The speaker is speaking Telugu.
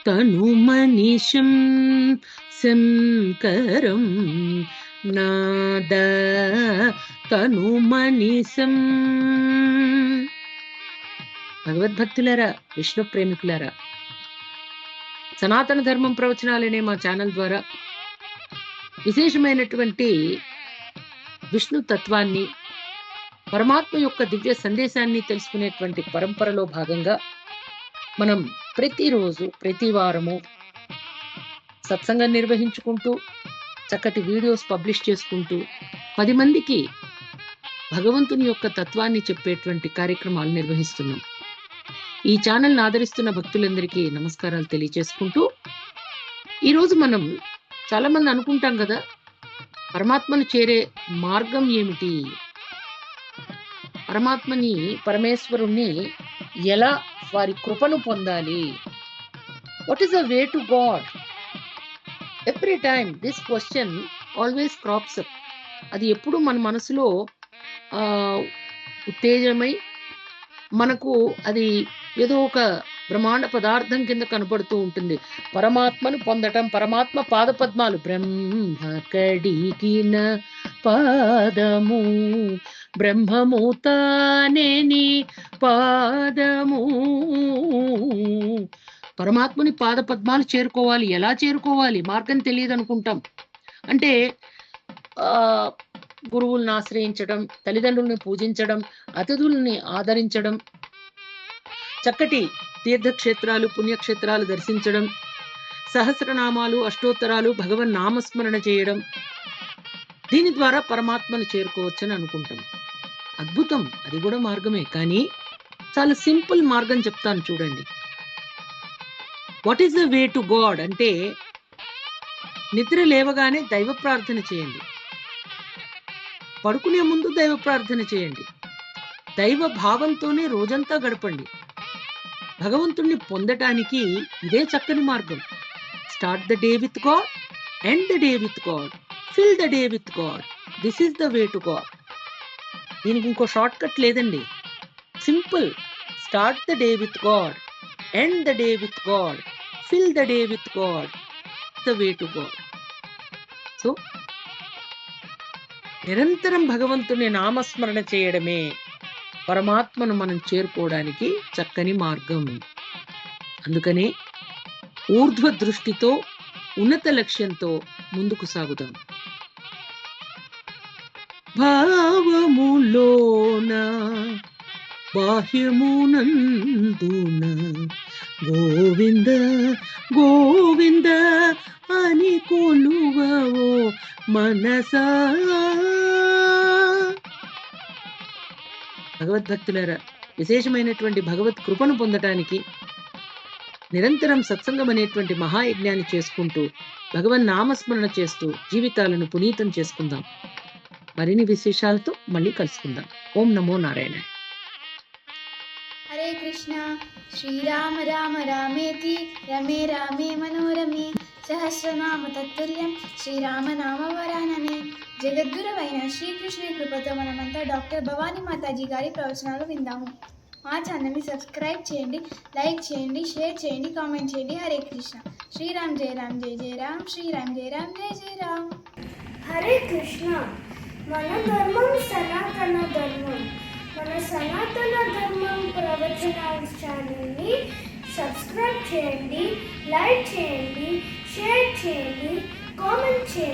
తనుమనిషం శంకరం నాద తనుమనిశం. భగవద్భక్తులారా, విష్ణు ప్రేమికులారా, సనాతన ధర్మం ప్రవచనాలనే మా ఛానల్ ద్వారా విశేషమైనటువంటి విష్ణు తత్వాన్ని, పరమాత్మ యొక్క దివ్య సందేశాన్ని తెలుసుకునేటువంటి పరంపరలో భాగంగా మనం ప్రతిరోజు ప్రతి వారము సత్సంగం నిర్వహించుకుంటూ చక్కటి వీడియోస్ పబ్లిష్ చేసుకుంటూ 10 మందికి భగవంతుని యొక్క తత్వాన్ని చెప్పేటువంటి కార్యక్రమాలు నిర్వహిస్తున్నాం. ఈ ఛానల్ని ఆదరిస్తున్న భక్తులందరికీ నమస్కారాలు తెలియచేసుకుంటూ, ఈరోజు మనం చాలా మంది అనుకుంటాం కదా, పరమాత్మను చేరే మార్గం ఏమిటి, పరమాత్మని పరమేశ్వరుణ్ణి ఎలా వారి కృపను పొందాలి, what is the way to God. Every time this question always crops up. అది ఎప్పుడు మన మనసులో ఉత్తేజమై మనకు అది ఏదో ఒక బ్రహ్మాండ పదార్థం కింద కనపడుతూ ఉంటుంది. పరమాత్మను పొందటం, పరమాత్మ పాదపద్మాలు, బ్రహ్మ కడిగిన పాదము, బ్రహ్మము తానేని పాదము. పరమాత్మని పాదపద్మాలు చేరుకోవాలి. ఎలా చేరుకోవాలి? మార్గం తెలియదు అనుకుంటాం. అంటే గురువుల్ని ఆశ్రయించడం, తల్లిదండ్రుల్ని పూజించడం, అతిథుల్ని ఆదరించడం, చక్కటి తీర్థక్షేత్రాలు పుణ్యక్షేత్రాలు దర్శించడం, సహస్రనామాలు అష్టోత్తరాలు భగవన్ నామస్మరణ చేయడం, దీని ద్వారా పరమాత్మను చేరుకోవచ్చని అనుకుంటాం. అద్భుతం, అది కూడా మార్గమే. కానీ చాలా సింపుల్ మార్గం చెప్తాను చూడండి. What is the way to God అంటే, నిద్ర లేవగానే దైవ ప్రార్థన చేయండి, పడుకునే ముందు దైవ ప్రార్థన చేయండి, దైవ భావంతోనే రోజంతా గడపండి. భగవంతుణ్ణి పొందటానికి ఇదే చక్కని మార్గం. Start the day with God, end the day with God, fill the day with God. This is the way to God. దీనికి ఇంకో షార్ట్ కట్ లేదండి. Simple. Start the day with God, end the day with God, fill the day with God, the way to God. So నిరంతరం భగవంతుని నామస్మరణ చేయడమే పరమాత్మను మనం చేరుకోవడానికి చక్కని మార్గం. అందుకనే ఊర్ధ్వ దృష్టితో, ఉన్నత లక్ష్యంతో ముందుకు సాగుదాం. భావములోన బాహ్యమునందున గోవింద గోవింద అని కొలువవో మనసా. భగవద్భక్తులారా, విశేషమైనటువంటి భగవత్ కృపను పొందటానికి నిరంతరం సత్సంగం అనేటువంటి మహాయజ్ఞాన్ని చేసుకుంటూ భగవన్ నామస్మరణ చేస్తూ జీవితాలను పునీతం చేసుకుందాం. మరిన్ని విశేషాలతో మళ్ళీ కలుసుకుందాం. ఓం నమో నారాయణ. హరే కృష్ణ. శ్రీరామ రామ రామేతి రమే రామే మనోరమే సహస్రనామ తత్తుల్యం శ్రీరామనామ వరాననే. జగద్గురువైన శ్రీకృష్ణుని కృపతో మనమంతా డాక్టర్ భవానీ మాతాజీ గారి ప్రవచనాలు విందాము. మా ఛానల్ని సబ్స్క్రైబ్ చేయండి, లైక్ చేయండి, షేర్ చేయండి, కామెంట్ చేయండి. హరే కృష్ణ. శ్రీరామ్ జయ రామ్ జయ జయ రామ్, శ్రీరామ్ జయ రామ్ జయ జయ రామ్. హరే కృష్ణ. మన ధర్మం సనాతన ధర్మం. మన సనాతన ధర్మం ప్రవచనాల ఛానల్ని సబ్స్క్రైబ్ చేయండి, లైక్ చేయండి, షేర్ చేయండి, కామెంట్ చేయండి.